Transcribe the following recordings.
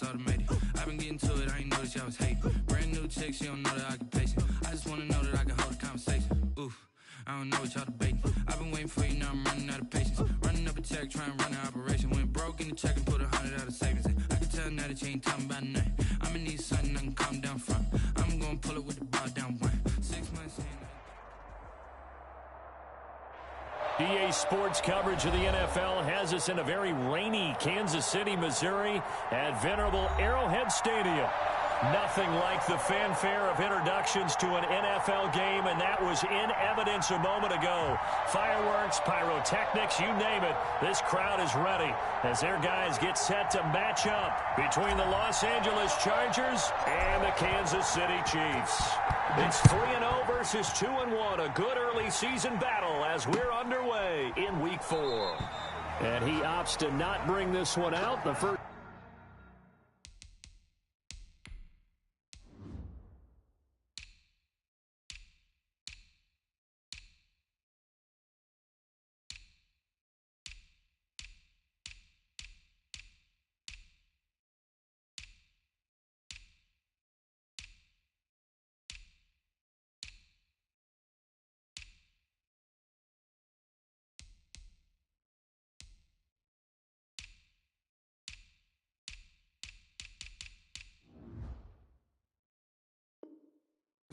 Automated. I've been getting to it, I ain't noticed y'all was hating. Brand new chick, she don't know the occupation. I just wanna know that I can hold a conversation. Oof, I don't know what y'all debating. I've been waiting for you, now I'm running out of patience. Running up a check, trying to run an operation. Went broke in the check and put 100 out of savings in. I can tell now that you ain't talking about nothing. I'ma need something I can calm down from. I'm gonna pull it with the bar down one. 6 months in. EA Sports coverage of the NFL has us in a very rainy Kansas City, Missouri at venerable Arrowhead Stadium. Nothing like the fanfare of introductions to an NFL game, and that was in evidence a moment ago. Fireworks, pyrotechnics, you name it. This crowd is ready as their guys get set to match up between the Los Angeles Chargers and the Kansas City Chiefs. It's 3-0 versus 2-1, a good early season battle as we're underway in Week 4. And he opts to not bring this one out. The first.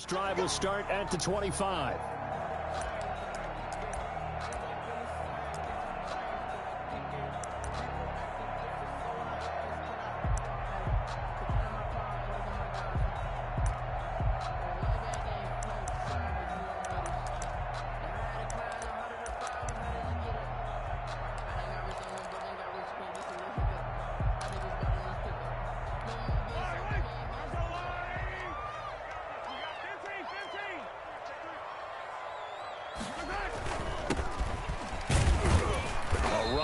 Drive will start at the 25.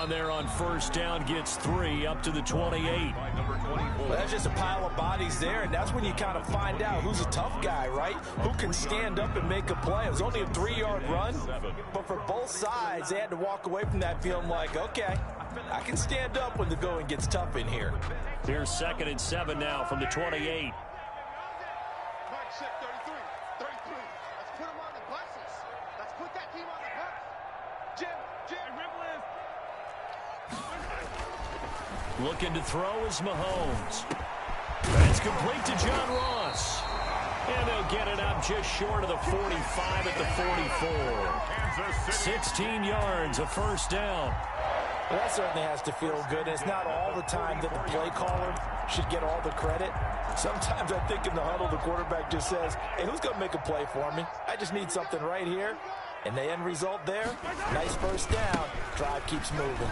There on first down gets 3 up to the 28. Well, that's just a pile of bodies there, and that's when you kind of find out who's a tough guy, right? Who can stand up and make a play. It was only a 3-yard run, but for both sides, they had to walk away from that feeling like, okay, I can stand up when the going gets tough in here. Here's 2nd and 7 now from the 28. Looking to throw is Mahomes. That's complete to John Ross. And they'll get it up just short of the 45 at the 44. 16 yards, a first down. Well, that certainly has to feel good. It's not all the time that the play caller should get all the credit. Sometimes I think in the huddle, the quarterback just says, hey, who's going to make a play for me? I just need something right here. And the end result there, nice first down. Drive keeps moving.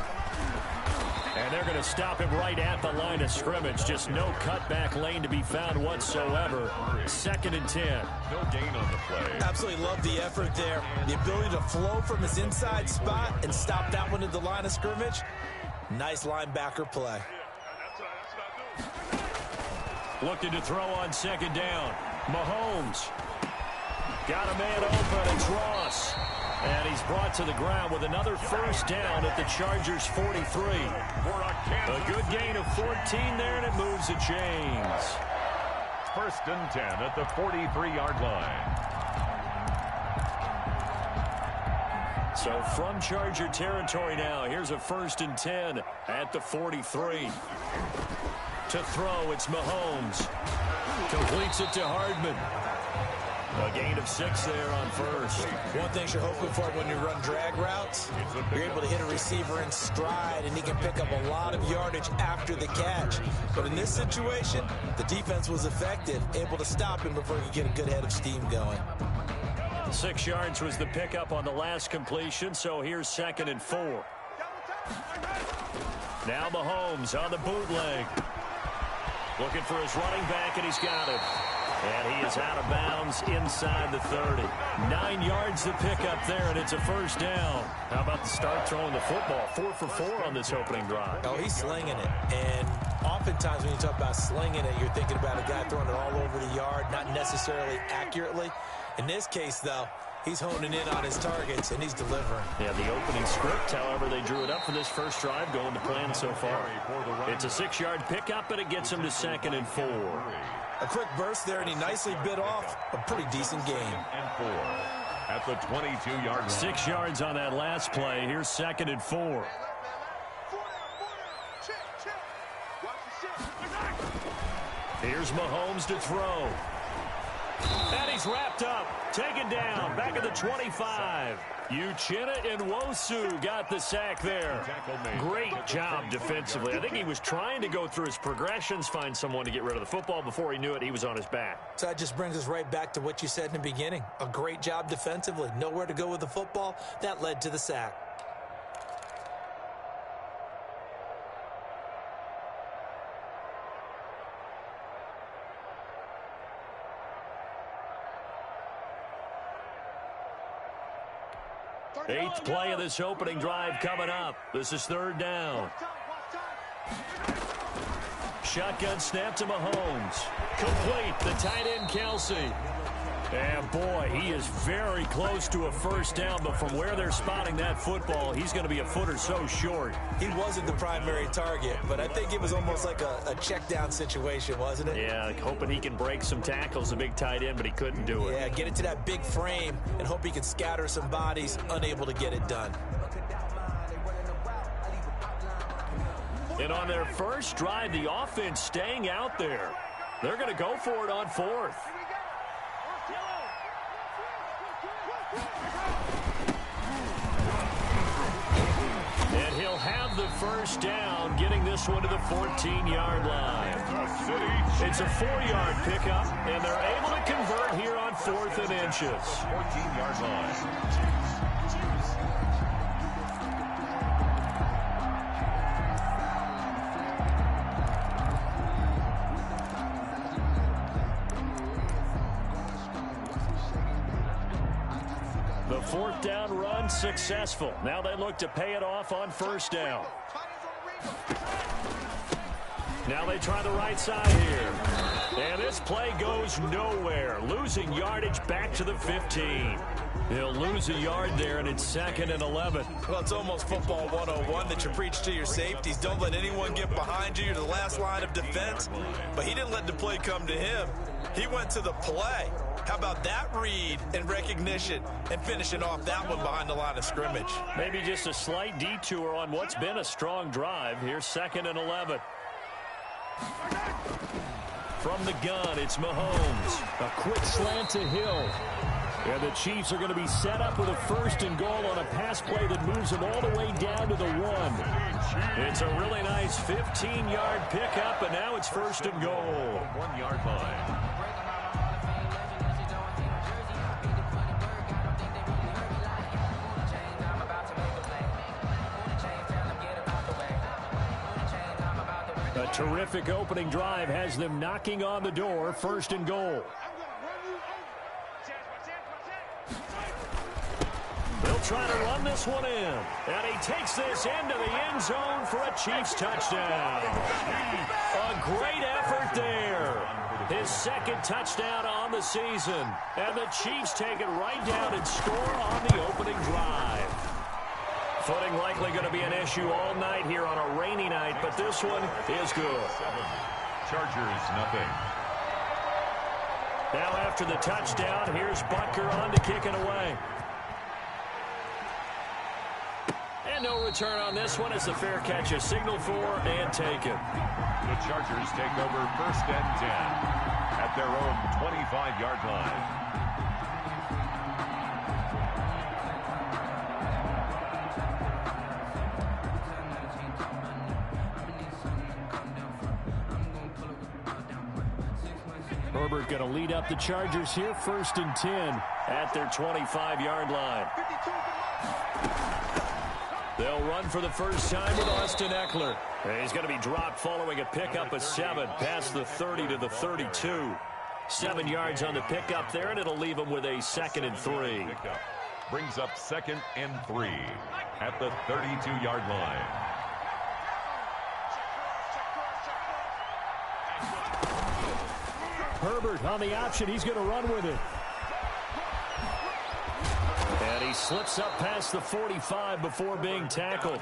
And they're going to stop him right at the line of scrimmage. Just no cutback lane to be found whatsoever. 2nd and 10. No gain on the play. Absolutely love the effort there. The ability to flow from his inside spot and stop that one at the line of scrimmage. Nice linebacker play. Looking to throw on 2nd down. Mahomes. Got a man open. It's Ross. And he's brought to the ground with another first down at the Chargers' 43. A good gain of 14 there, and it moves the chains. 1st and 10 at the 43-yard line. So from Charger territory now, here's a 1st and 10 at the 43. To throw, it's Mahomes. Completes it to Hardman. A gain of 6 there on first. One thing you're hoping for when you run drag routes, you're able to hit a receiver in stride, and he can pick up a lot of yardage after the catch. But in this situation, the defense was effective, able to stop him before he could get a good head of steam going. 6 yards was the pickup on the last completion, so here's 2nd and 4. Now Mahomes on the bootleg. Looking for his running back, and he's got it. And he is out of bounds inside the 30. 9 yards to pick up there, and it's a first down. How about the start throwing the football? 4 for 4 on this opening drive. Oh, he's slinging it. And oftentimes when you talk about slinging it, you're thinking about a guy throwing it all over the yard, not necessarily accurately. In this case, though, He's honing in on his targets, and he's delivering. Yeah, the opening script, however, they drew it up for this first drive, going to plan so far. It's a 6-yard pickup, and it gets him to 2nd and 4. A quick burst there, and he nicely bit off a pretty decent game. And 4 at the 22-yard line. 6 yards on that last play. Here's 2nd and 4. Here's Mahomes to throw. And he's wrapped up. Taken down. Back at the 25. Uchenna Nwosu got the sack there. Great job defensively. I think he was trying to go through his progressions, find someone to get rid of the football. Before he knew it, he was on his back. So that just brings us right back to what you said in the beginning. A great job defensively. Nowhere to go with the football. That led to the sack. Eighth play of this opening drive coming up. This is 3rd down. Shotgun snap to Mahomes. Complete. The tight end, Kelsey. And boy, he is very close to a first down, but from where they're spotting that football, he's going to be a foot or so short. He wasn't the primary target, but I think it was almost like a check down situation, wasn't it? Yeah, hoping he can break some tackles, a big tight end, but he couldn't do it. Yeah, get it to that big frame and hope he can scatter some bodies, unable to get it done. And on their first drive, the offense staying out there. They're going to go for it on 4th. And he'll have the first down, getting this one to the 14-yard line. It's a 4-yard pickup, and they're able to convert here on 4th and inches. 14-yard line. The 4th down run successful. Now they look to pay it off on 1st down. Now they try the right side here. And this play goes nowhere. Losing yardage back to the 15. He'll lose a yard there, and it's 2nd and 11. Well, it's almost football 101 that you preach to your safeties. Don't let anyone get behind you. You're the last line of defense. But he didn't let the play come to him. He went to the play. How about that read and recognition and finishing off that one behind the line of scrimmage? Maybe just a slight detour on what's been a strong drive. Here's 2nd and 11. From the gun, it's Mahomes. A quick slant to Hill. And the Chiefs are going to be set up with a 1st and goal on a pass play that moves them all the way down to the 1. It's a really nice 15-yard pickup, and now it's 1st and goal. 1-yard line. A terrific opening drive has them knocking on the door. 1st and goal. They'll try to run this one in. And he takes this into the end zone for a Chiefs touchdown. A great effort there. His 2nd touchdown on the season. And the Chiefs take it right down and score on the opening drive. Footing likely going to be an issue all night here on a rainy night, but this one is good. Chargers, nothing. Now after the touchdown, here's Butker on to kick it away. And no return on this one as the fair catch is signaled for and taken. The Chargers take over 1st and 10 at their own 25-yard line. Herbert going to lead up the Chargers here, 1st and 10 at their 25-yard line. They'll run for the first time with Austin Eckler. And he's going to be dropped following a pickup of 7 past the 30 to the 32. 7 yards on the pickup there, and it'll leave him with a 2nd and 3. Brings up 2nd and 3 at the 32-yard line. Herbert on the option. He's going to run with it. And he slips up past the 45 before being tackled.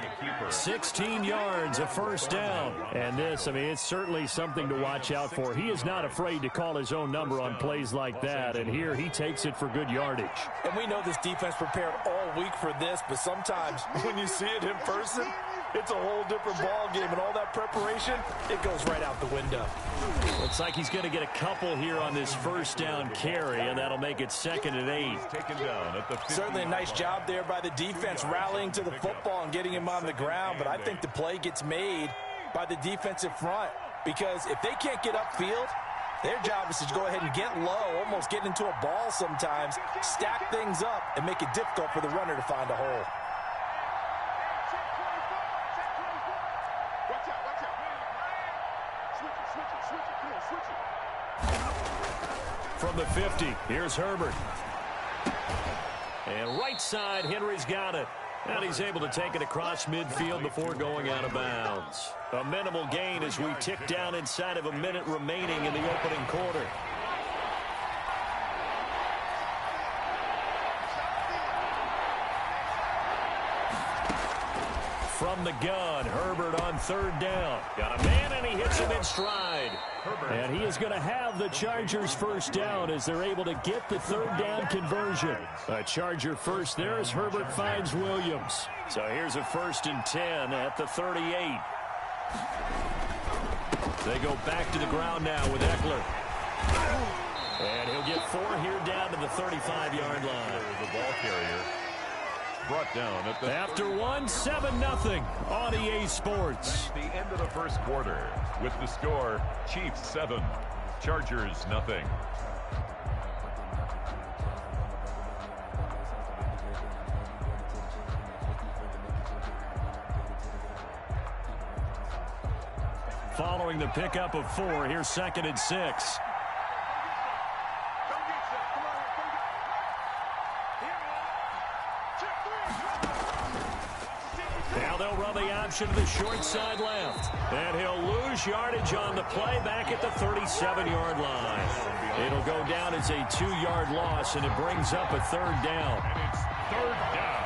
16 yards, a first down. And this, I mean, it's certainly something to watch out for. He is not afraid to call his own number on plays like that. And here he takes it for good yardage. And we know this defense prepared all week for this, but sometimes when you see it in person, it's a whole different ball game, and all that preparation, it goes right out the window. Looks like he's going to get a couple here on this first down carry, and that'll make it 2nd and 8. Certainly a nice job there by the defense rallying to the football and getting him on the ground, but I think the play gets made by the defensive front, because if they can't get upfield, their job is to go ahead and get low, almost get into a ball sometimes, stack things up, and make it difficult for the runner to find a hole. From the 50, here's Herbert. And right side, Henry's got it. And he's able to take it across midfield before going out of bounds. A minimal gain as we tick down inside of a minute remaining in the opening quarter. From the gun, Herbert on 3rd down. Got a man, and he hits him in stride. And he is going to have the Chargers first down as they're able to get the 3rd down conversion. A Charger first there as Herbert finds Williams. So here's a 1st and 10 at the 38. They go back to the ground now with Eckler. And he'll get 4 here down to the 35-yard line. The ball carrier brought down at the after 1, 7-0 on EA Sports. The end of the first quarter with the score Chiefs 7, Chargers 0. Following the pickup of 4, here's 2nd and 6. Now they'll run the option to the short side left. And he'll lose yardage on the play back at the 37-yard line. It'll go down as a 2-yard loss, and it brings up a 3rd down. And it's 3rd down.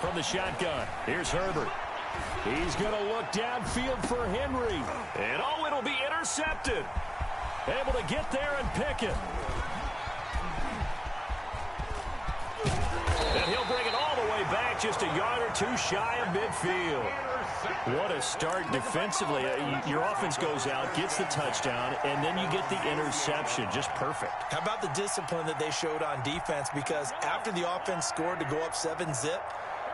From the shotgun, here's Herbert. He's going to look downfield for Henry. And, oh, it'll be intercepted. Able to get there and pick it. And he'll bring it all the way back, just a yard or 2 shy of midfield. What a start defensively. Your offense goes out, gets the touchdown, and then you get the interception. Just perfect. How about the discipline that they showed on defense? Because after the offense scored to go up 7-zip,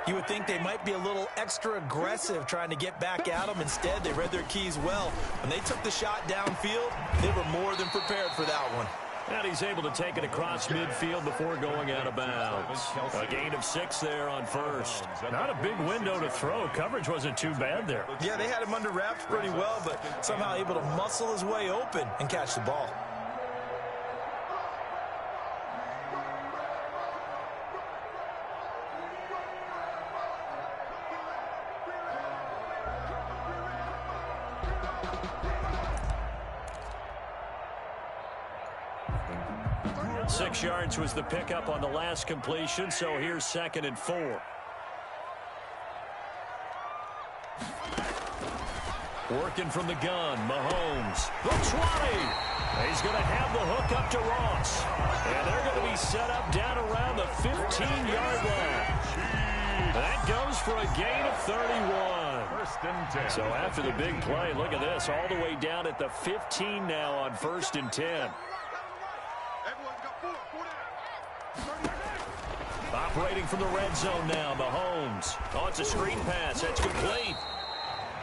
you would think they might be a little extra aggressive trying to get back at them. Instead, they read their keys well. When they took the shot downfield, they were more than prepared for that one. And he's able to take it across midfield before going out of bounds. A gain of 6 there on 1st. Not a big window to throw. Coverage wasn't too bad there. Yeah, they had him under wraps pretty well, but somehow able to muscle his way open and catch the ball. Six yards was the pickup on the last completion, so here's 2nd and 4. Working from the gun, Mahomes. The 20. He's going to have the hook up to Ross. And they're going to be set up down around the 15-yard line. That goes for a gain of 31. 1st and 10. So after the big play, look at this, all the way down at the 15 now on 1st and 10. Operating from the red zone now, Mahomes. Oh, it's a screen pass. That's complete.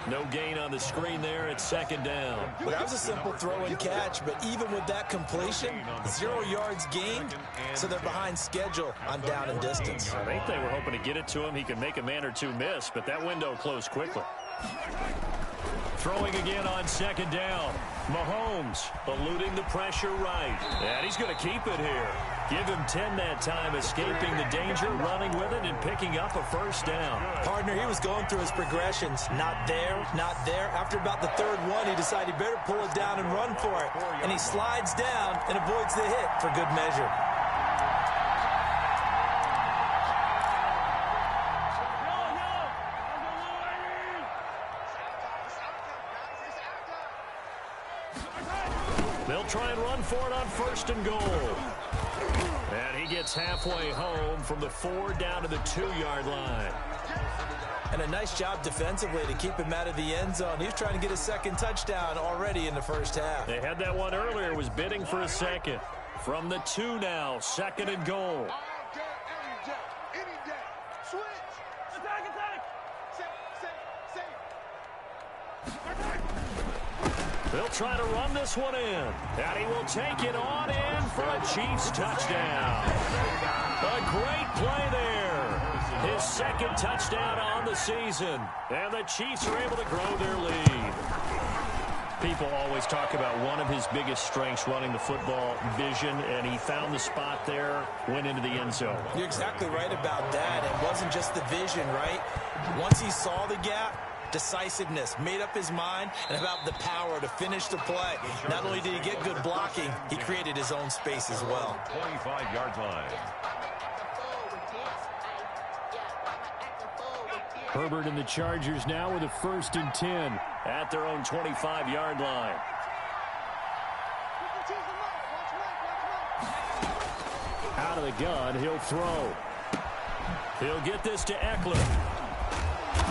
No gain on the screen there. It's 2nd down. Well, that was a simple throw and catch, but even with that completion, 0 yards gained, so they're behind schedule on down and distance. I think they were hoping to get it to him. He could make a man or 2 miss, but that window closed quickly. Throwing again on 2nd down. Mahomes eluding the pressure right. And he's going to keep it here. Give him 10 that time, escaping the danger, running with it, and picking up a first down. Partner, he was going through his progressions. Not there, not there. After about the third one, he decided he better pull it down and run for it. And he slides down and avoids the hit for good measure. They'll try and run for it on 1st and goal. And he gets halfway home from the 4 down to the 2-yard line. And a nice job defensively to keep him out of the end zone. He was trying to get a second touchdown already in the first half. They had that one earlier, was bidding for a second. From the 2 now, 2nd and goal. They'll try to run this one in. And he will take it on in for a Chiefs touchdown. A great play there. His 2nd touchdown on the season. And the Chiefs are able to grow their lead. People always talk about one of his biggest strengths, running the football, vision, and he found the spot there, went into the end zone. You're exactly right about that. It wasn't just the vision, right? Once he saw the gap, decisiveness, made up his mind, and about the power to finish the play. Not only did he get good blocking, he created his own space as well. 25-yard line. Herbert and the Chargers now with a 1st and 10 at their own 25-yard line. Out of the gun, he'll throw. He'll get this to Eckler.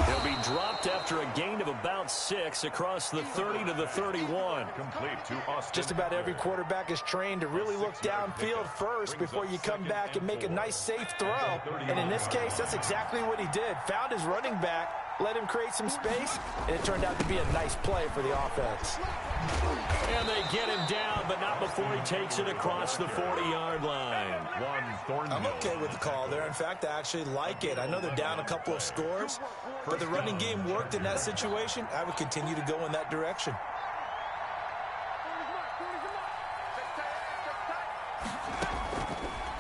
He'll be dropped after a gain of about 6 across the 30 to the 31. Complete to Austin. Just about every quarterback is trained to really look downfield first before you come back and make a nice, safe throw. And in this case, that's exactly what he did. Found his running back, let him create some space, and it turned out to be a nice play for the offense. And they get him down, but not before he takes it across the 40-yard line. I'm okay with the call there. In fact, I actually like it. I know they're down a couple of scores, but the running game worked in that situation. I would continue to go in that direction.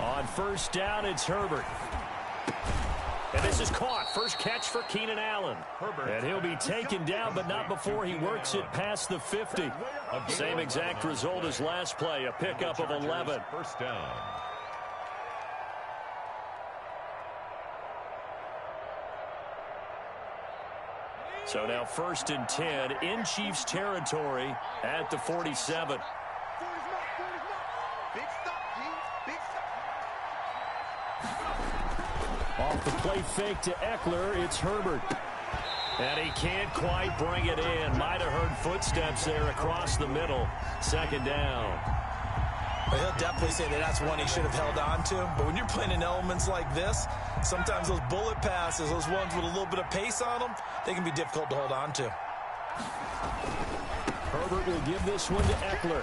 On 1st down, it's Herbert. And this is caught. First catch for Keenan Allen. And he'll be taken down, but not before he works it past the 50. Same exact result as last play, a pickup of 11. First down. So now 1st and 10 in Chiefs territory at the 47. Off the play fake to Eckler, it's Herbert. And he can't quite bring it in. Might have heard footsteps there across the middle. 2nd down. Well, he'll definitely say that that's one he should have held on to. But when you're playing in elements like this, sometimes those bullet passes, those ones with a little bit of pace on them, they can be difficult to hold on to. Herbert will give this one to Eckler.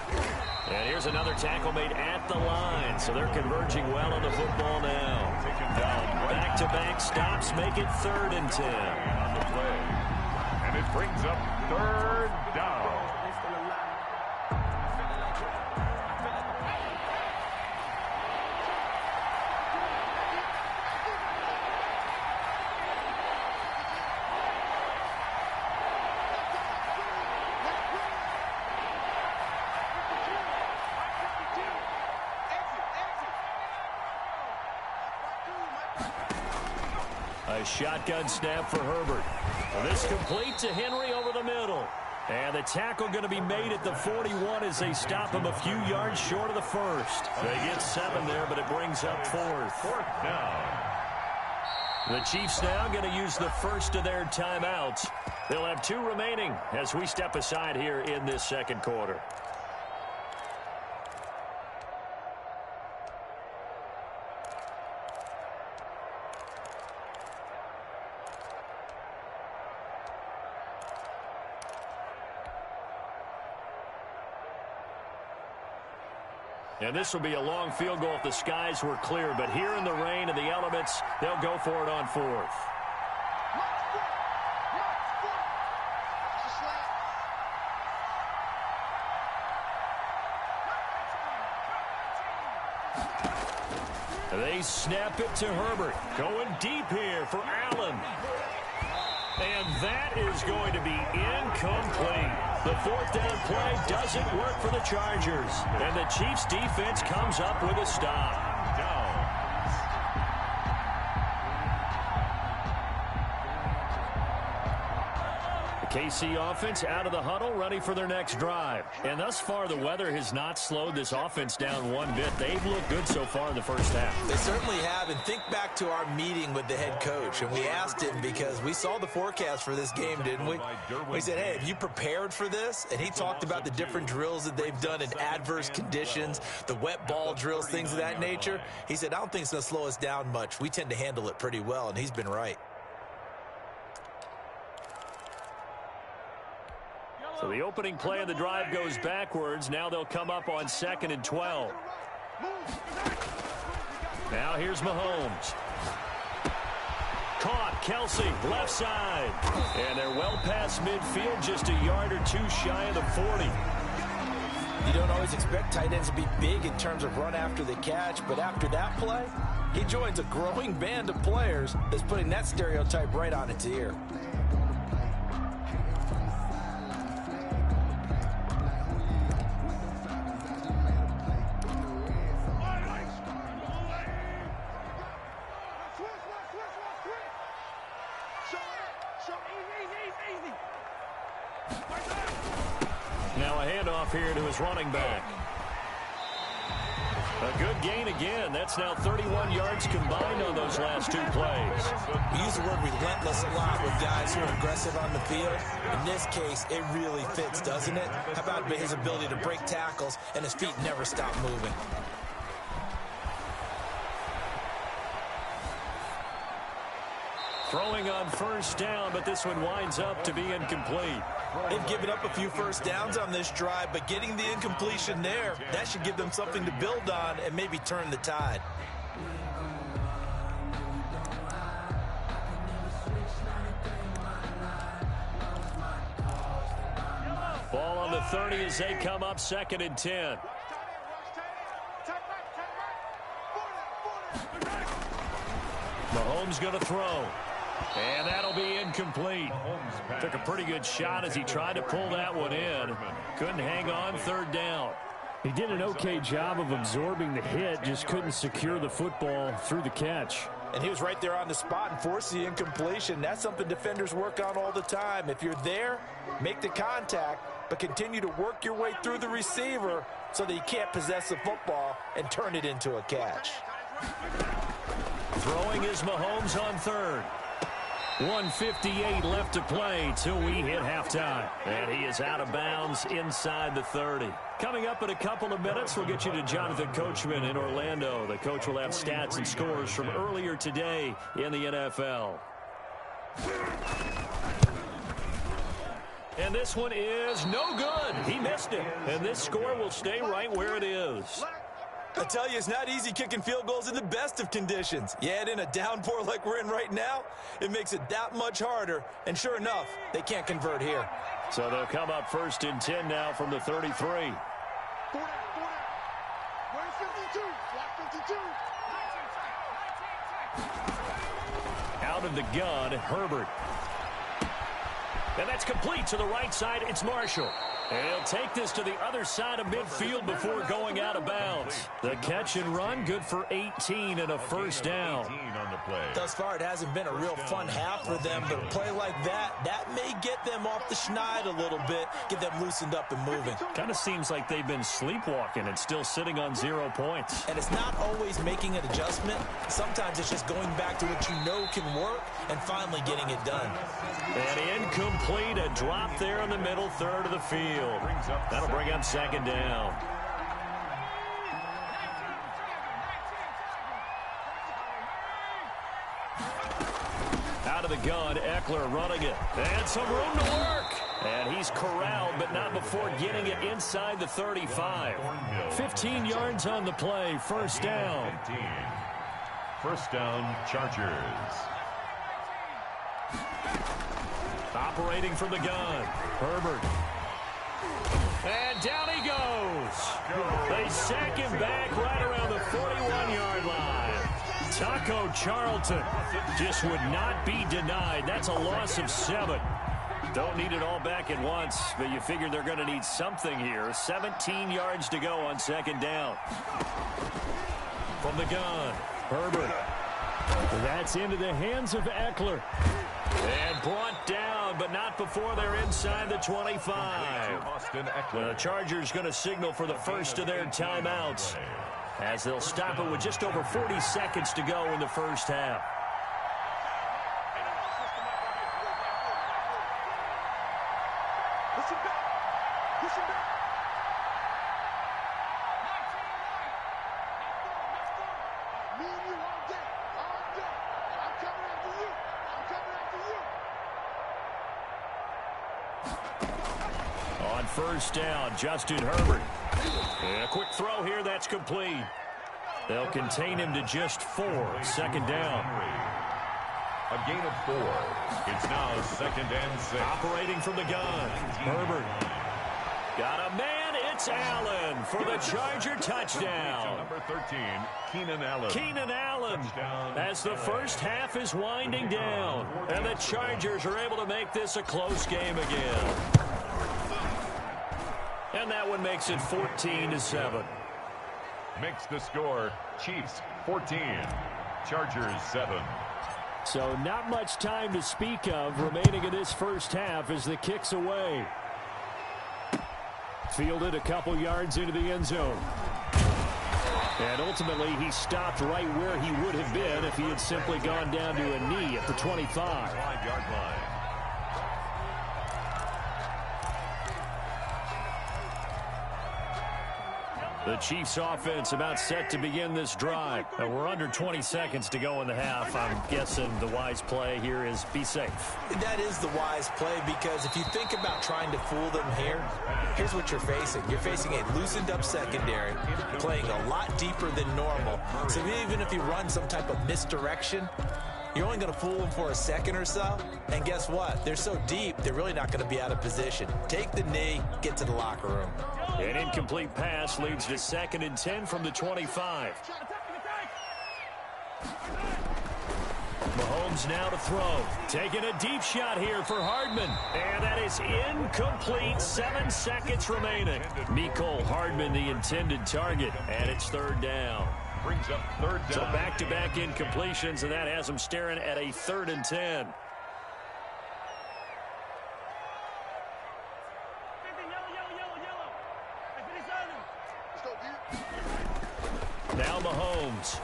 And here's another tackle made at the line. So they're converging well on the football now. Back-to-back stops make it 3rd and 10. On the play. And it brings up 3rd down. A shotgun snap for Herbert. This complete to Henry over the middle. And the tackle going to be made at the 41 as they stop him a few yards short of the 1st. They get 7 there, but it brings up 4th. 4th down. The Chiefs now going to use the first of their timeouts. They'll have 2 remaining as we step aside here in this 2nd quarter. And this will be a long field goal if the skies were clear. But here in the rain and the elements, they'll go for it on 4th. They snap it to Herbert. Going deep here for Allen. And that is going to be incomplete. The fourth down play doesn't work for the Chargers. And the Chiefs defense comes up with a stop. KC offense out of the huddle, ready for their next drive. And thus far, the weather has not slowed this offense down one bit. They've looked good so far in the first half. They certainly have. And think back to our meeting with the head coach. And we asked him, because we saw the forecast for this game, didn't we? We said, hey, have you prepared for this? And he talked about the different drills that they've done in adverse conditions, the wet ball drills, things of that nature. He said, I don't think it's going to slow us down much. We tend to handle it pretty well, and he's been right. So the opening play of the drive goes backwards. Now they'll come up on 2nd and 12. Now here's Mahomes. Caught, Kelsey, left side. And they're well past midfield, just a yard or two shy of the 40. You don't always expect tight ends to be big in terms of run after the catch, but after that play, he joins a growing band of players that's putting that stereotype right on its ear. Now a handoff here to his running back. A good gain again. That's now 31 yards combined on those last two plays. We use the word relentless a lot with guys who are aggressive on the field. In this case, it really fits, doesn't it? How about his ability to break tackles and his feet never stop moving? Throwing on first down, but this one winds up to be incomplete. They've given up a few first downs on this drive, but getting the incompletion there, that should give them something to build on and maybe turn the tide. Ball on the 30 as they come up 2nd and 10. Mahomes going to throw. And that'll be incomplete. Took a pretty good shot as he tried to pull that one in. Couldn't hang on, 3rd down. He did an okay job of absorbing the hit, just couldn't secure the football through the catch. And he was right there on the spot and forced the incompletion. That's something defenders work on all the time. If you're there, make the contact, but continue to work your way through the receiver so that you can't possess the football and turn it into a catch. Throwing is Mahomes on 3rd. 1:58 left to play till we hit halftime. And he is out of bounds inside the 30. Coming up in a couple of minutes, we'll get you to Jonathan Coachman in Orlando. The coach will have stats and scores from earlier today in the NFL. And this one is no good. He missed it. And this score will stay right where it is. I tell you, it's not easy kicking field goals in the best of conditions. Yet in a downpour like we're in right now, it makes it that much harder. And sure enough, they can't convert here. So they'll come up 1st and 10 now from the 33. Out of the gun, Herbert. And that's complete to the right side. It's Marshall. And he'll take this to the other side of midfield before going out of bounds. The catch and run, good for 18 and a 1st down. Thus far, it hasn't been a real fun half for them, but a play like that may get them off the schneid a little bit, get them loosened up and moving. Kind of seems like they've been sleepwalking and still sitting on 0 points. And it's not always making an adjustment. Sometimes it's just going back to what you know can work and finally getting it done. And incomplete, a drop there in the middle third of the field. That'll bring up 2nd down. Out of the gun, Eckler running it. And some room to work. And he's corralled, but not before getting it inside the 35. 15 yards on the play, 1st down. 1st down, Chargers. Operating from the gun, Herbert. And down he goes. They sack him back right around the 41-yard line. Taco Charlton just would not be denied. That's a loss of 7. Don't need it all back at once, but you figure they're going to need something here. 17 yards to go on 2nd down. From the gun, Herbert. That's into the hands of Eckler. And brought down, but not before they're inside the 25. The Chargers going to signal for the first of their timeouts, as they'll stop it with just over 40 seconds to go in the first half. On first down, Justin Herbert. And a quick throw here, that's complete. They'll contain him to just 4. 2nd down. A gain of 4. It's now 2nd and 6. Operating from the gun, Herbert. Got a man, it's Allen for the Charger touchdown. Number 13, Keenan Allen. Keenan Allen, as the first half is winding down, and the Chargers are able to make this a close game again. And that one makes it 14-7. Makes the score Chiefs 14, Chargers 7. So not much time to speak of remaining in this first half as the kick's away. Fielded a couple yards into the end zone. And ultimately he stopped right where he would have been if he had simply gone down to a knee at the 25. 5-yard line. The Chiefs offense about set to begin this drive. We're under 20 seconds to go in the half. I'm guessing the wise play here is be safe. That is the wise play, because if you think about trying to fool them here, here's what you're facing. You're facing a loosened up secondary, playing a lot deeper than normal. So even if you run some type of misdirection, you're only going to fool them for a second or so. And guess what? They're so deep, they're really not going to be out of position. Take the knee, get to the locker room. An incomplete pass leads to 2nd and 10 from the 25. Mahomes now to throw. Taking a deep shot here for Hardman. And that is incomplete. 7 seconds remaining. Mecole Hardman, the intended target. And it's 3rd down. Brings up 3rd down. So back-to-back incompletions, and that has them staring at a 3rd and 10. Now Mahomes.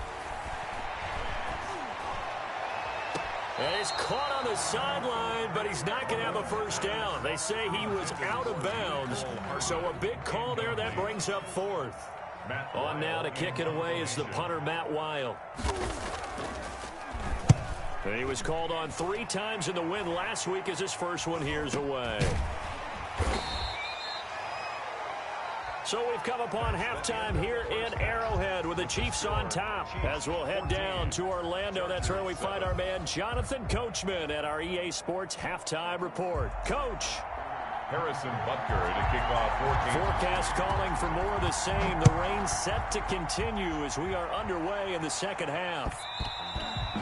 And he's caught on the sideline, but he's not going to have a first down. They say he was out of bounds, so a big call there that brings up 4th. On now to kick it away is the punter, Matt Wild. And he was called on 3 times in the win last week as his first one here's away. So we've come upon halftime here in Arrowhead with the Chiefs on top. As we'll head down to Orlando, that's where we find our man Jonathan Coachman at our EA Sports Halftime Report. Coach. Harrison Butker to kick off 14. Forecast calling for more of the same. The rain set to continue as we are underway in the second half.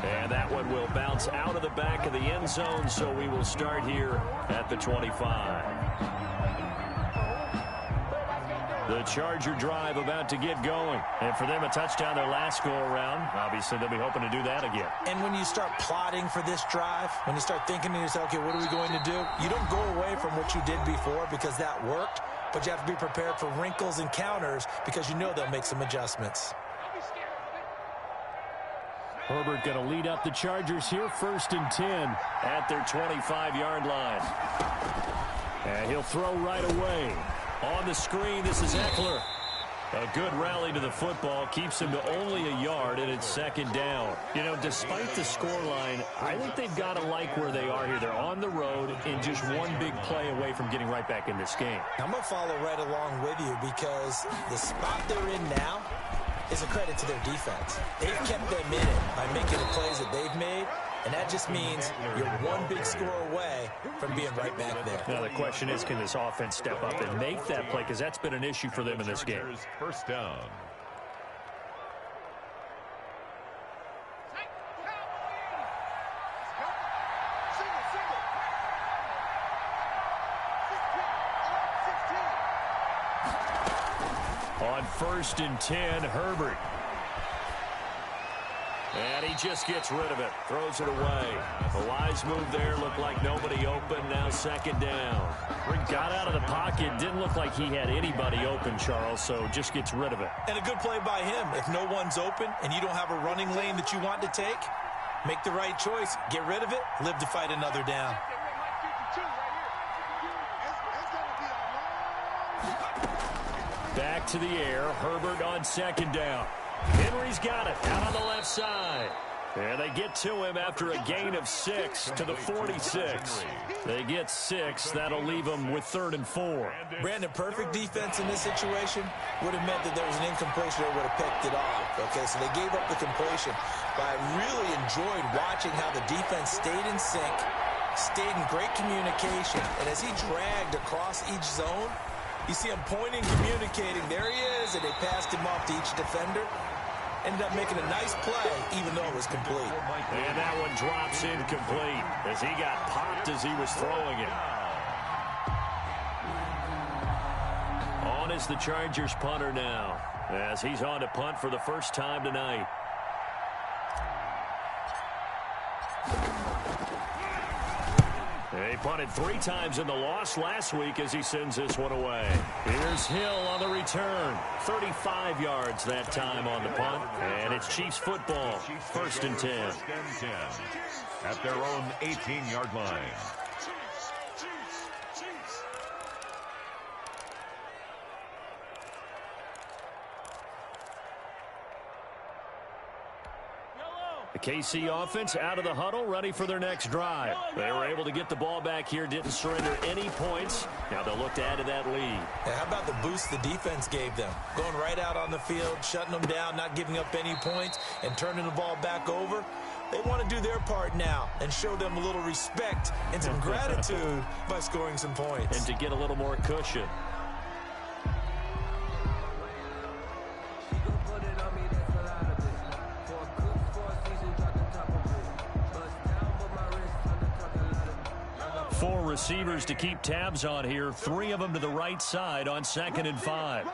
And that one will bounce out of the back of the end zone, so we will start here at the 25. The Charger drive about to get going. And for them, a touchdown their last go-around. Obviously, they'll be hoping to do that again. And when you start plotting for this drive, when you start thinking to yourself, okay, what are we going to do? You don't go away from what you did before because that worked, but you have to be prepared for wrinkles and counters because you know they'll make some adjustments. Herbert going to lead up the Chargers here, 1st and 10 at their 25-yard line. And he'll throw right away. On the screen, this is Eckler. A good rally to the football keeps him to only a yard, and it's 2nd down. You know, despite the scoreline, I think they've got to like where they are here. They're on the road and just one big play away from getting right back in this game. I'm going to follow right along with you because the spot they're in now is a credit to their defense. They've kept them in it by making the plays that they've made, and that just means you're one big score away from being right back there. Now the question is, can this offense step up and make that play? Because that's been an issue for them in this game. First down. On 1st and 10, Herbert. And he just gets rid of it. Throws it away. A wise move there. Looked like nobody open. Now 2nd down. Got out of the pocket. Didn't look like he had anybody open, Charles, so just gets rid of it. And a good play by him. If no one's open and you don't have a running lane that you want to take, make the right choice. Get rid of it. Live to fight another down. Back to the air. Herbert on 2nd down. Henry's got it out on the left side. And they get to him after a gain of 6 to the 46. They get 6. That'll leave them with 3rd and 4. Brandon, perfect defense in this situation would have meant that there was an incompletion or would have picked it off. Okay, so they gave up the completion. But I really enjoyed watching how the defense stayed in sync, stayed in great communication. And as he dragged across each zone, you see him pointing, communicating. There he is, and they passed him off to each defender. Ended up making a nice play, even though it was complete. And that one drops incomplete as he got popped as he was throwing it. On is the Chargers punter now, as he's on to punt for the first time tonight. He punted 3 times in the loss last week as he sends this one away. Here's Hill on the return. 35 yards that time on the punt. And it's Chiefs football. 1st and 10. At their own 18-yard line. The KC offense out of the huddle, ready for their next drive. They were able to get the ball back here, didn't surrender any points. Now they'll look to add to that lead. How about the boost the defense gave them? Going right out on the field, shutting them down, not giving up any points, and turning the ball back over. They want to do their part now and show them a little respect and some gratitude by scoring some points. And to get a little more cushion. Four receivers to keep tabs on here. 3 of them to the right side on 2nd and 5.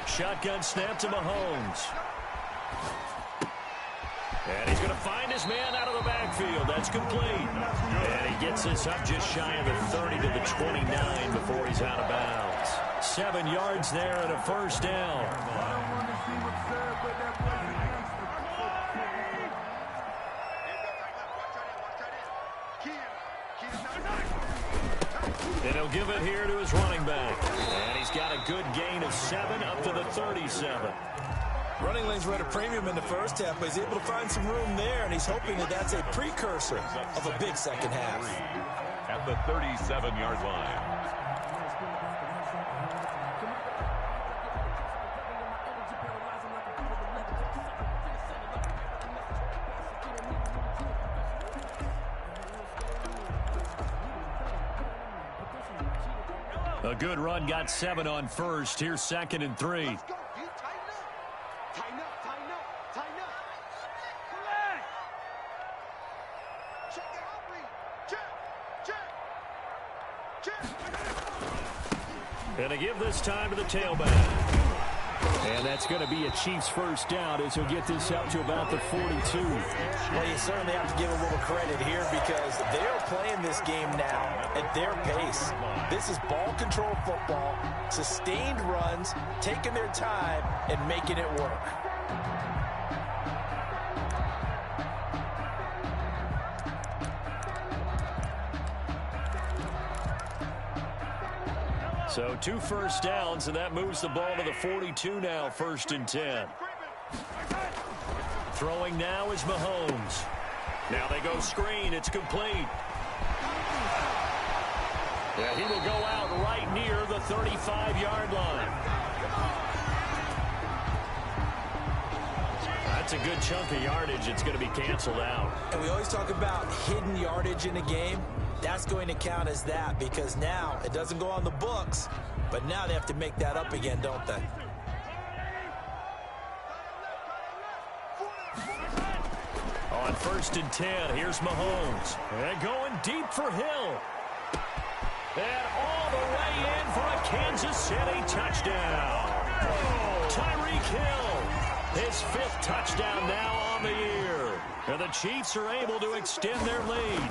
Shotgun snap to Mahomes. And he's going to find his man out of the backfield. That's complete. And he gets this up just shy of the 30 to the 29 before he's out of bounds. 7 yards there and a 1st down. And he'll give it here to his running back. And he's got a good gain of 7 up to the 37. Running lanes were at a premium in the first half, but he's able to find some room there, and he's hoping that that's a precursor of a big second half. At the 37-yard line. A good run, got 7 on 1st. Here's 2nd and 3. And they give this time to the tailback. And that's going to be a Chiefs 1st down as he'll get this up to about the 42. Well, you certainly have to give a little credit here because they're playing this game now at their pace. This is ball control football, sustained runs, taking their time, and making it work. So 2 1st downs, and that moves the ball to the 42 now, 1st and 10. Throwing now is Mahomes. Now they go screen. It's complete. Yeah, he will go out right near the 35-yard line. That's a good chunk of yardage. It's going to be canceled out. And we always talk about hidden yardage in a game. That's going to count as that because now it doesn't go on the books, but now they have to make that up again, don't they? On 1st and 10, here's Mahomes. And going deep for Hill. And all the way in for a Kansas City touchdown. Tyreek Hill, his 5th touchdown now on the year. And the Chiefs are able to extend their lead.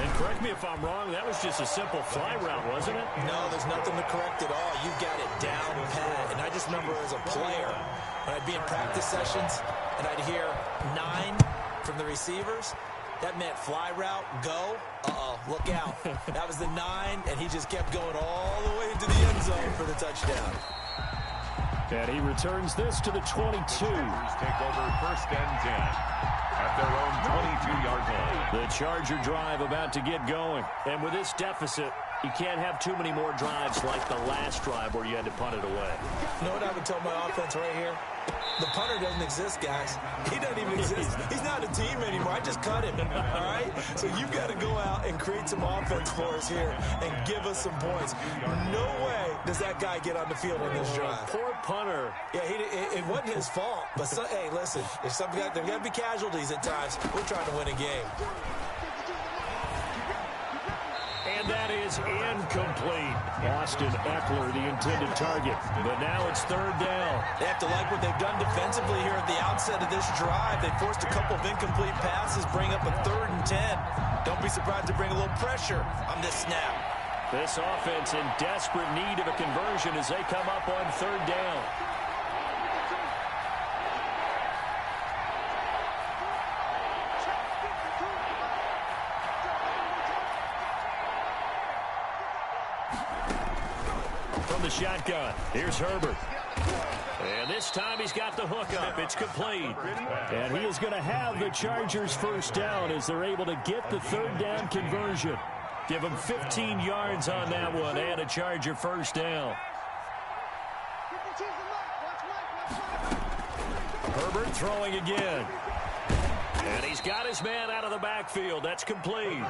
And correct me if I'm wrong, that was just a simple fly route, wasn't it? No, there's nothing to correct at all. You've got it down pat. And I just remember as a player, when I'd be in practice sessions, and I'd hear 9 from the receivers, that meant fly route, go, look out. That was the 9, and he just kept going all the way into the end zone for the touchdown. And he returns this to the 22. Take over 1st and 10 at their own 22-yard line. The Charger drive about to get going. And with this deficit, you can't have too many more drives like the last drive where you had to punt it away. You know what I would tell my offense right here? The punter doesn't exist, guys. He doesn't even exist. He's not a team anymore. I just cut him, all right? So you've got to go out and create some offense for us here and give us some points. No way does that guy get on the field on this drive. Poor punter. Yeah, it wasn't his fault. But, hey, listen, if there got to be casualties at times. We're trying to win a game. And that is incomplete. Austin Eckler, the intended target. But now it's 3rd down. They have to like what they've done defensively here at the outset of this drive. They forced a couple of incomplete passes, bring up a 3rd and 10. Don't be surprised to bring a little pressure on this snap. This offense in desperate need of a conversion as they come up on 3rd down. From the shotgun, here's Herbert. And this time he's got the hook up. It's complete. And he is going to have the Chargers 1st down as they're able to get the 3rd down conversion. Give him 15 yards on that one and a Charger 1st down. Herbert throwing again. And he's got his man out of the backfield. That's complete.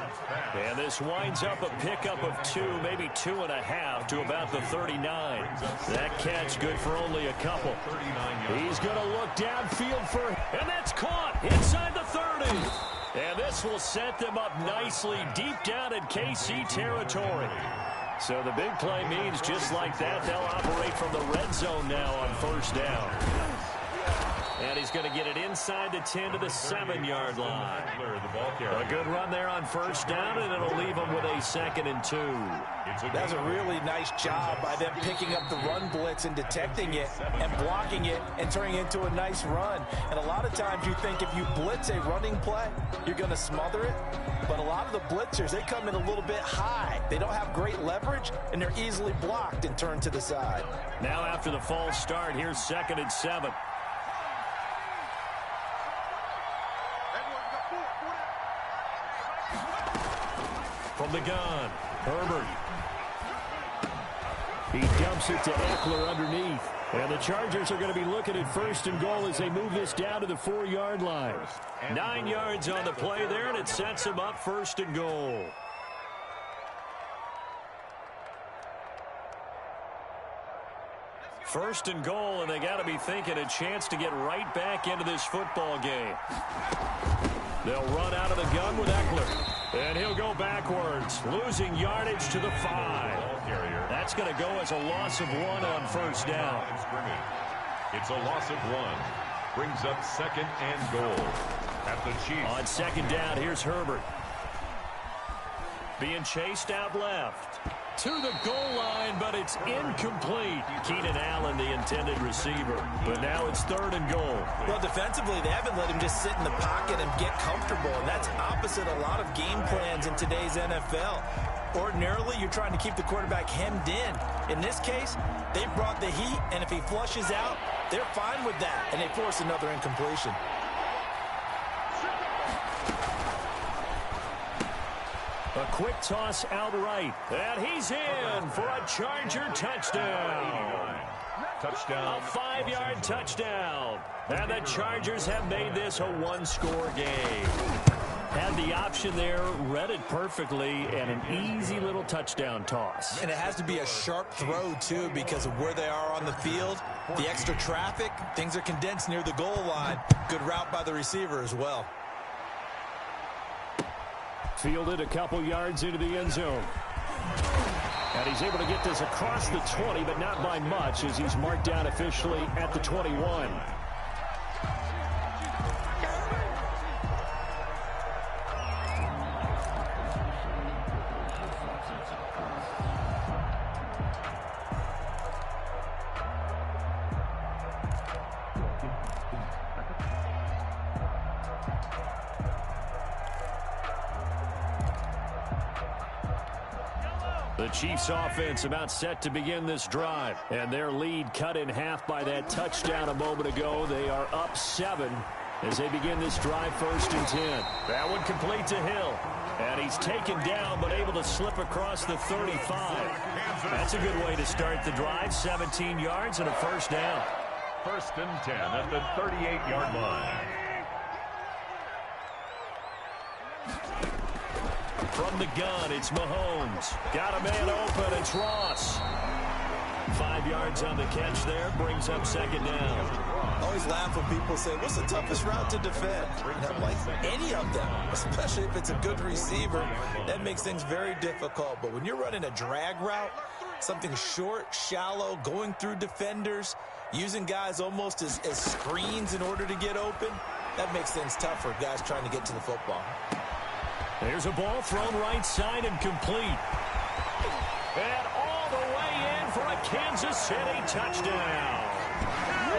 And this winds up a pickup of 2, maybe 2.5 to about the 39. That catch good for only a couple. He's going to look downfield for, and that's caught inside the 30. And this will set them up nicely deep down in KC territory. So the big play means just like that, they'll operate from the red zone now on 1st down. And he's going to get it inside the 10 to the 7-yard line. A good run there on 1st down, and it'll leave him with a 2nd and 2. That's a really nice job by them picking up the run blitz and detecting it and blocking it and turning it into a nice run. And a lot of times you think if you blitz a running play, you're going to smother it. But a lot of the blitzers, they come in a little bit high. They don't have great leverage, and they're easily blocked and turned to the side. Now after the false start, here's 2nd and 7. From the gun, Herbert. He dumps it to Eckler underneath. And the Chargers are going to be looking at 1st and goal as they move this down to the 4-yard line. 9 yards on the play there, and it sets them up 1st and goal. First and goal, and they got to be thinking a chance to get right back into this football game. They'll run out of the gun with Eckler. And he'll go backwards, losing yardage to the 5. That's going to go as a loss of 1 on 1st down. It's a loss of 1. Brings up 2nd and goal at the Chiefs. On 2nd down, here's Herbert. Being chased out left. To the goal line, but it's incomplete. Keenan Allen, the intended receiver. But now it's 3rd and goal. Well, defensively, they haven't let him just sit in the pocket and get comfortable. And that's opposite a lot of game plans in today's NFL. Ordinarily, you're trying to keep the quarterback hemmed in. In this case, they brought the heat, and if he flushes out, they're fine with that. And they force another incompletion. A quick toss out right. And he's in for a Charger touchdown. Touchdown. A 5-yard touchdown. And the Chargers have made this a 1-score game. Had the option there, read it perfectly, and an easy little touchdown toss. And it has to be a sharp throw, too, because of where they are on the field. The extra traffic, things are condensed near the goal line. Good route by the receiver as well. Fielded a couple yards into the end zone. And he's able to get this across the 20, but not by much, as he's marked down officially at the 21. The Chiefs offense about set to begin this drive, and their lead cut in half by that touchdown a moment ago. They are up 7 as they begin this drive, 1st and 10. That one complete to Hill, and he's taken down but able to slip across the 35. That's a good way to start the drive. 17 yards and a 1st down. 1st and 10 at the 38-yard line. From the gun, it's Mahomes. Got a man open, it's Ross. 5 yards on the catch there, brings up 2nd down. I always laugh when people say, what's the toughest route to defend? And I'm like, any of them, especially if it's a good receiver, that makes things very difficult. But when you're running a drag route, something short, shallow, going through defenders, using guys almost as screens in order to get open, that makes things tough for guys trying to get to the football. There's a ball thrown right side and complete. And all the way in for a Kansas City touchdown.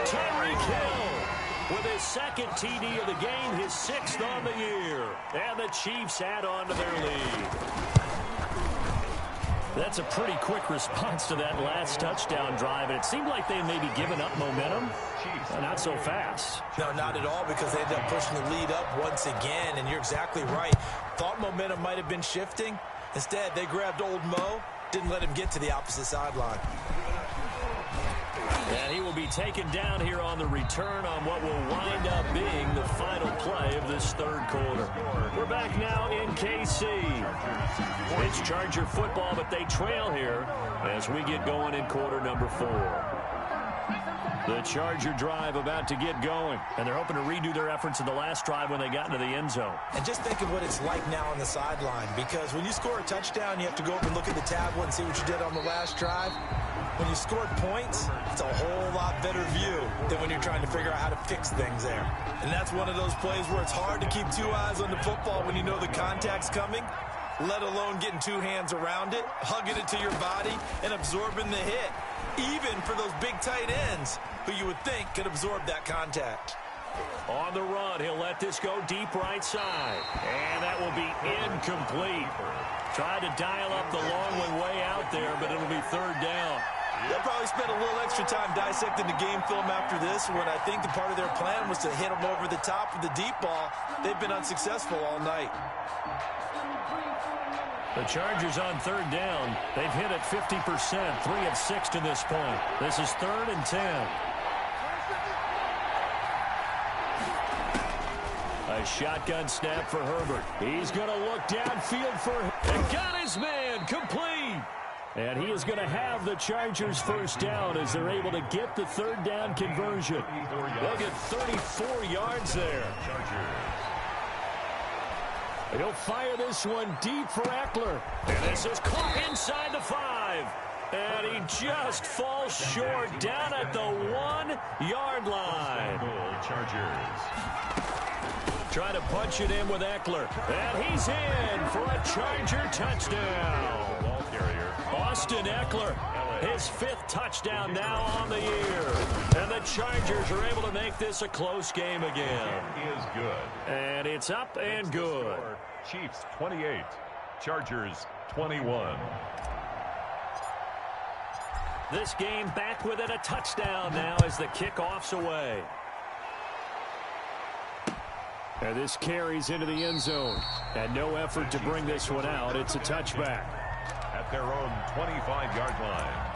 Tyreek Hill with his 2nd TD of the game, his 6th on the year. And the Chiefs add on to their lead. That's a pretty quick response to that last touchdown drive, and it seemed like they maybe given up momentum. Not so fast. No, not at all, because they ended up pushing the lead up once again, and you're exactly right. Thought momentum might have been shifting. Instead, they grabbed old Mo, didn't let him get to the opposite sideline. And he will be taken down here on the return on what will wind up being the final play of this 3rd quarter. We're back now in KC. It's Charger football, but they trail here as we get going in quarter number 4. The Charger drive about to get going, and they're hoping to redo their efforts in the last drive when they got into the end zone. And just think of what it's like now on the sideline, because when you score a touchdown, you have to go up and look at the tablet and see what you did on the last drive. When you scored points, it's a whole lot better view than when you're trying to figure out how to fix things there. And that's one of those plays where it's hard to keep 2 eyes on the football when you know the contact's coming, let alone getting 2 hands around it, hugging it to your body, and absorbing the hit, even for those big tight ends who you would think could absorb that contact. On the run, he'll let this go deep right side. And that will be incomplete. Tried to dial up the long one way out there, but it'll be 3rd down. They'll probably spend a little extra time dissecting the game film after this, when I think the part of their plan was to hit them over the top with the deep ball. They've been unsuccessful all night. The Chargers on 3rd down. They've hit it 50%, 3 of 6 to this point. This is 3rd and 10. A shotgun snap for Herbert. He's going to look downfield for him. And got his man complete. And he is going to have the Chargers 1st down as they're able to get the 3rd down conversion. They'll get 34 yards there. He'll fire this one deep for Eckler. And this is caught inside the 5. And he just falls short down at the 1-yard line. Chargers. Trying to punch it in with Eckler. And he's in for a Charger touchdown. Ball carrier. Austin Eckler, his 5th touchdown now on the year. And the Chargers are able to make this a close game again. It is good. And it's up and good. Chiefs 28, Chargers 21. This game back within a touchdown now as the kickoff's away. And this carries into the end zone. And no effort to bring this one out. It's a touchback. At their own 25-yard line.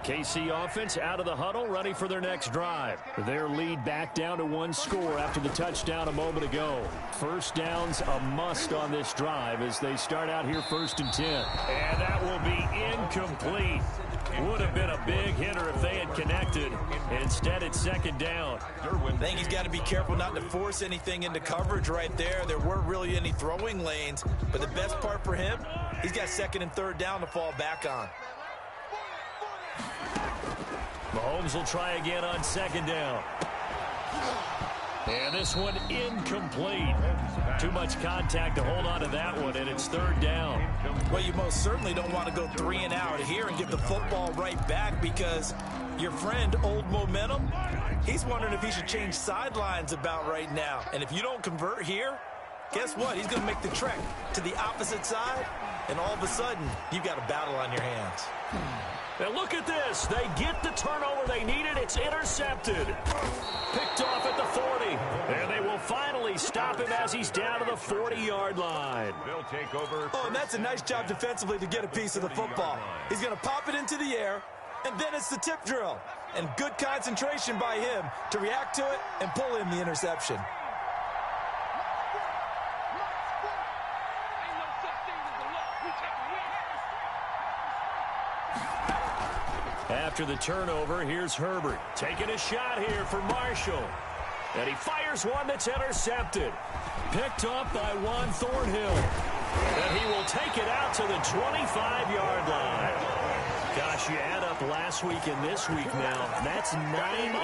KC offense out of the huddle, ready for their next drive. Their lead back down to 1 score after the touchdown a moment ago. First down's a must on this drive as they start out here 1st and 10. And that will be incomplete. Would have been a big hitter if they had connected. Instead, it's 2nd down. I think he's got to be careful not to force anything into coverage right there. There weren't really any throwing lanes, but the best part for him, he's got 2nd and 3rd down to fall back on. Mahomes will try again on 2nd down. And this one incomplete. Too much contact to hold on to that one, and it's 3rd down. Well, you most certainly don't want to go 3 and out here and get the football right back because your friend, Old Momentum, he's wondering if he should change sidelines about right now. And if you don't convert here, guess what? He's going to make the trek to the opposite side, and all of a sudden, you've got a battle on your hands. And look at this. They get the turnover they needed. It's intercepted. Picked off at the 40. And they will finally stop him as he's down to the 40-yard line. They'll take over. Oh, and that's a nice job defensively to get a piece of the football. He's going to pop it into the air, and then it's the tip drill. And good concentration by him to react to it and pull in the interception. After the turnover, here's Herbert. Taking a shot here for Marshall. And he fires one that's intercepted. Picked up by Juan Thornhill. And he will take it out to the 25-yard line. Gosh, you add up last week and this week now. That's 9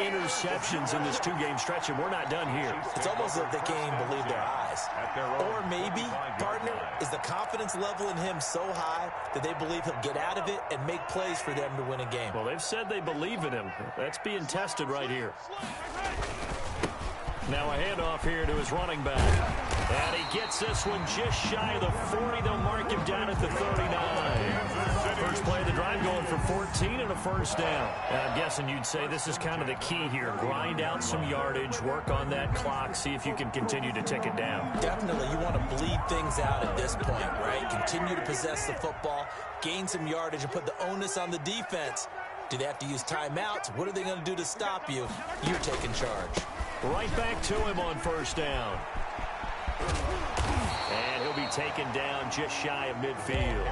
interceptions in this 2-game stretch, and we're not done here. It's almost like they can't even believe their eyes. Or maybe, partner, is the confidence level in him so high that they believe he'll get out of it and make plays for them to win a game. Well, they've said they believe in him. That's being tested right here. Now a handoff here to his running back. And he gets this one just shy of the 40. They'll mark him down at the 39. First play of the drive going for 14 and a 1st down. And I'm guessing you'd say this is kind of the key here. Grind out some yardage, work on that clock, see if you can continue to tick it down. Definitely, you want to bleed things out at this point, right? Continue to possess the football, gain some yardage, and put the onus on the defense. Do they have to use timeouts? What are they going to do to stop you? You're taking charge. Right back to him on 1st down. And he'll be taken down just shy of midfield.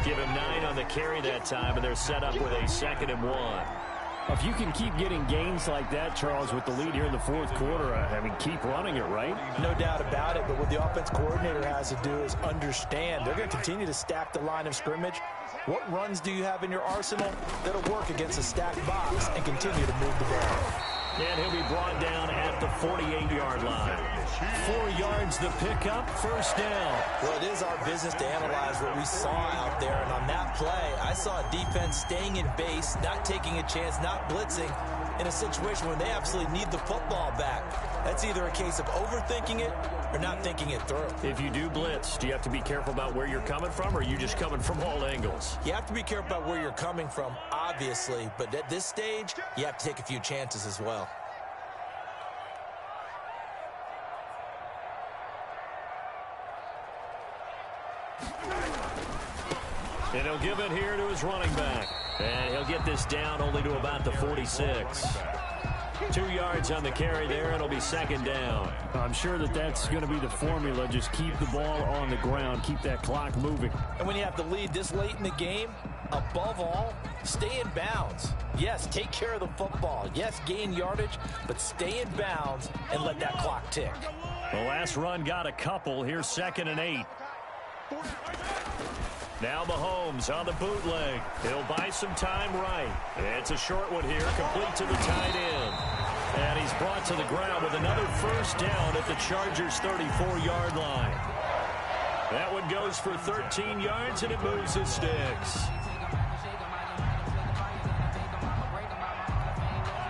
Give him 9 on the carry that time, and they're set up with a 2nd and 1. If you can keep getting gains like that, Charles, with the lead here in the 4th quarter, I mean, keep running it, right? No doubt about it, but what the offense coordinator has to do is understand they're going to continue to stack the line of scrimmage. What runs do you have in your arsenal that'll work against a stacked box and continue to move the ball? And he'll be brought down at the 48-yard line. 4 yards the pickup, 1st down. Well, it is our business to analyze what we saw out there. And on that play, I saw a defense staying in base, not taking a chance, not blitzing, in a situation where they absolutely need the football back. That's either a case of overthinking it or not thinking it through. If you do blitz, do you have to be careful about where you're coming from, or are you just coming from all angles? You have to be careful about where you're coming from, obviously. But at this stage, you have to take a few chances as well. And he'll give it here to his running back. And he'll get this down only to about the 46. 2 yards on the carry there, and it'll be 2nd down. I'm sure that that's going to be the formula. Just keep the ball on the ground. Keep that clock moving. And when you have the lead this late in the game, above all, stay in bounds. Yes, take care of the football. Yes, gain yardage, but stay in bounds and let that clock tick. The last run got a couple. Here's 2nd and 8. Now Mahomes on the bootleg. He'll buy some time right. It's a short one here, complete to the tight end. And he's brought to the ground with another 1st down at the Chargers' 34-yard line. That one goes for 13 yards, and it moves his sticks.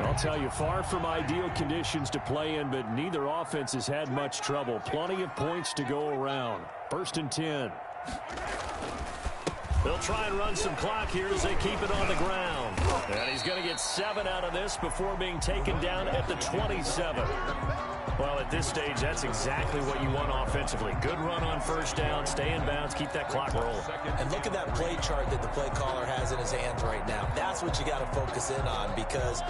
I'll tell you, far from ideal conditions to play in, but neither offense has had much trouble. Plenty of points to go around. 1st and 10. They'll try and run some clock here as they keep it on the ground. And he's going to get 7 out of this before being taken down at the 27. Well, at this stage, that's exactly what you want offensively. Good run on first down, stay in bounds, keep that clock rolling. And look at that play chart that the play caller has in his hands right now. That's what you got to focus in on, because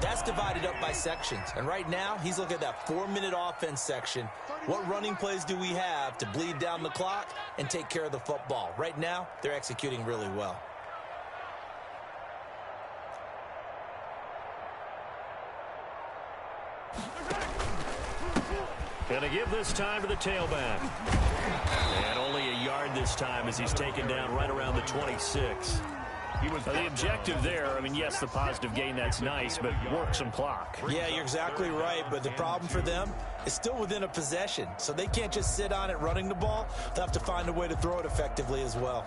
that's divided up by sections. And right now, he's looking at that 4-minute offense section. What running plays do we have to bleed down the clock and take care of the football? Right now, they're executing really well. Going to give this time to the tailback. And only a yard this time as he's taken down right around the 26. The objective there, I mean, yes, the positive gain, that's nice, but work some clock. Yeah, you're exactly right, but the problem for them is still within a possession, so they can't just sit on it running the ball. They'll have to find a way to throw it effectively as well.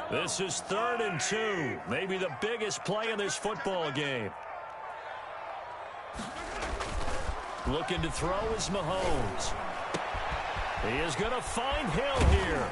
This is 3rd and 2, maybe the biggest play in this football game. Looking to throw is Mahomes. He is going to find Hill here.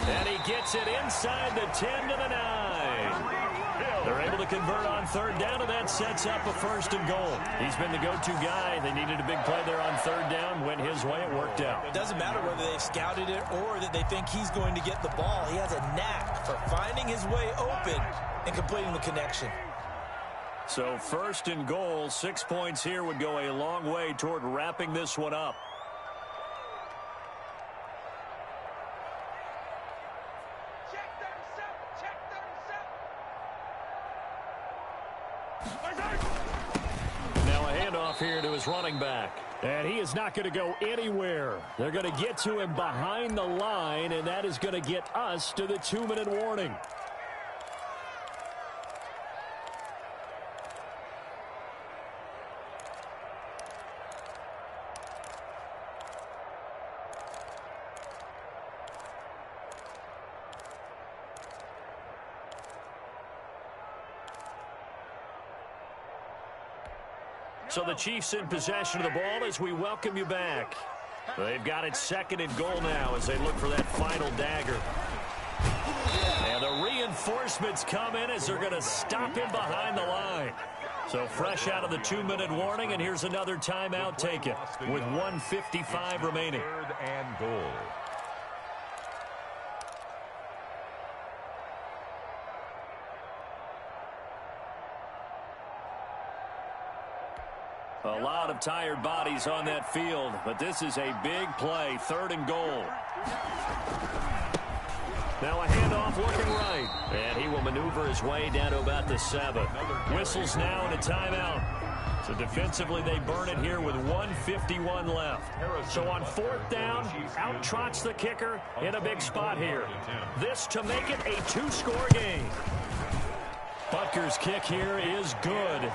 And he gets it inside the 10 to the 9. They're able to convert on 3rd down, and that sets up a 1st and goal. He's been the go-to guy. They needed a big play there on 3rd down. Went his way. It worked out. It doesn't matter whether they've scouted it or that they think he's going to get the ball. He has a knack for finding his way open and completing the connection. So 1st and goal, 6 points here would go a long way toward wrapping this one up. Now a handoff here to his running back. And he is not going to go anywhere. They're going to get to him behind the line, and that is going to get us to the 2-minute warning. So the Chiefs in possession of the ball as we welcome you back. They've got it 2nd and goal now as they look for that final dagger. And the reinforcements come in as they're going to stop him behind the line. So fresh out of the 2-minute warning, and here's another timeout taken with 1:55 remaining. 3rd and goal. A lot of tired bodies on that field, but this is a big play, 3rd and goal. Now a handoff looking right, and he will maneuver his way down to about the 7. Whistles now and a timeout. So defensively, they burn it here with 1:51 left. So on 4th down, out trots the kicker in a big spot here. This to make it a 2-score game. Butker's kick here is good.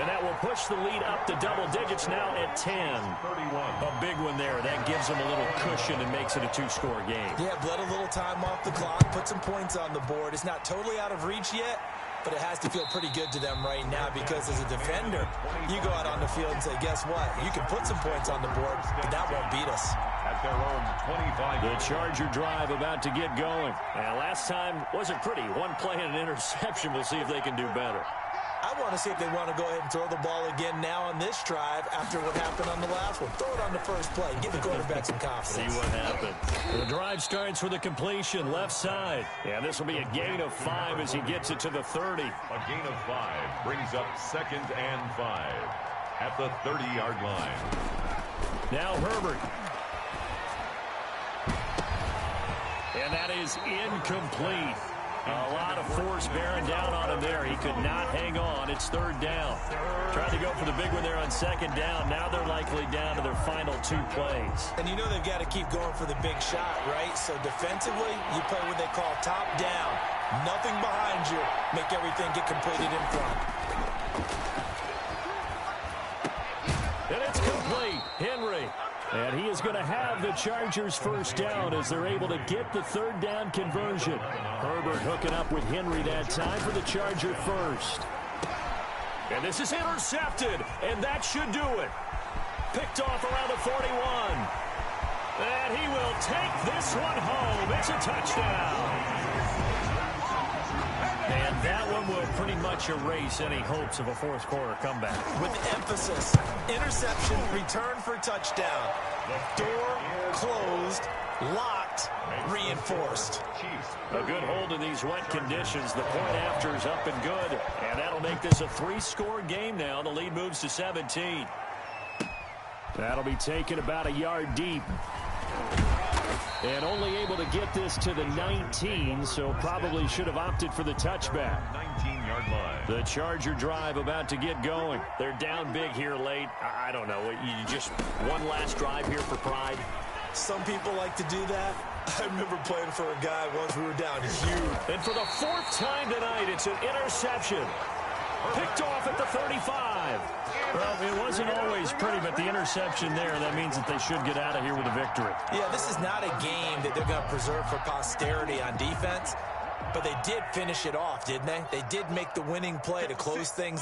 And that will push the lead up to double digits now at 10. A big one there. That gives them a little cushion and makes it a 2-score game. Yeah, bled a little time off the clock, put some points on the board. It's not totally out of reach yet, but it has to feel pretty good to them right now because as a defender, you go out on the field and say, guess what? You can put some points on the board, but that won't beat us. At their own 25. The Charger drive about to get going. And last time wasn't pretty. One play and an interception. We'll see if they can do better. I want to see if they want to go ahead and throw the ball again now on this drive after what happened on the last one. Throw it on the first play. Give the quarterback some confidence. See what happens. The drive starts with a completion left side. Yeah, this will be a gain of 5 as he gets it to the 30. A gain of 5 brings up 2nd and 5 at the 30-yard line. Now Herbert. And that is incomplete. A lot of force bearing down on him there. He could not hang on. It's 3rd down. Tried to go for the big one there on 2nd down. Now they're likely down to their final 2 plays. And you know they've got to keep going for the big shot, right? So defensively, you play what they call top down. Nothing behind you. Make everything get completed in front. And it's complete. Henry. And he is going to have the Chargers 1st down as they're able to get the 3rd down conversion. Herbert hooking up with Henry that time for the Charger 1st. And this is intercepted, and that should do it. Picked off around the 41. And he will take this one home. It's a touchdown. And That one will pretty much erase any hopes of a fourth quarter comeback. With emphasis, interception, return for touchdown. Door closed, locked, reinforced. A good hold in these wet conditions. The point after is up and good. And that'll make this a 3-score game now. The lead moves to 17. That'll be taken about a yard deep. And only able to get this to the 19, so probably should have opted for the touchback. 19-yard line. The Charger drive about to get going. They're down big here late. I don't know. You just one last drive here for pride. Some people like to do that. I remember playing for a guy once we were down huge. And for the 4th time tonight, it's an interception. Picked off at the 35. Well, it wasn't always pretty, but the interception there, that means that they should get out of here with a victory. Yeah, this is not a game that they're going to preserve for posterity on defense, but they did finish it off, didn't they? They did make the winning play to close things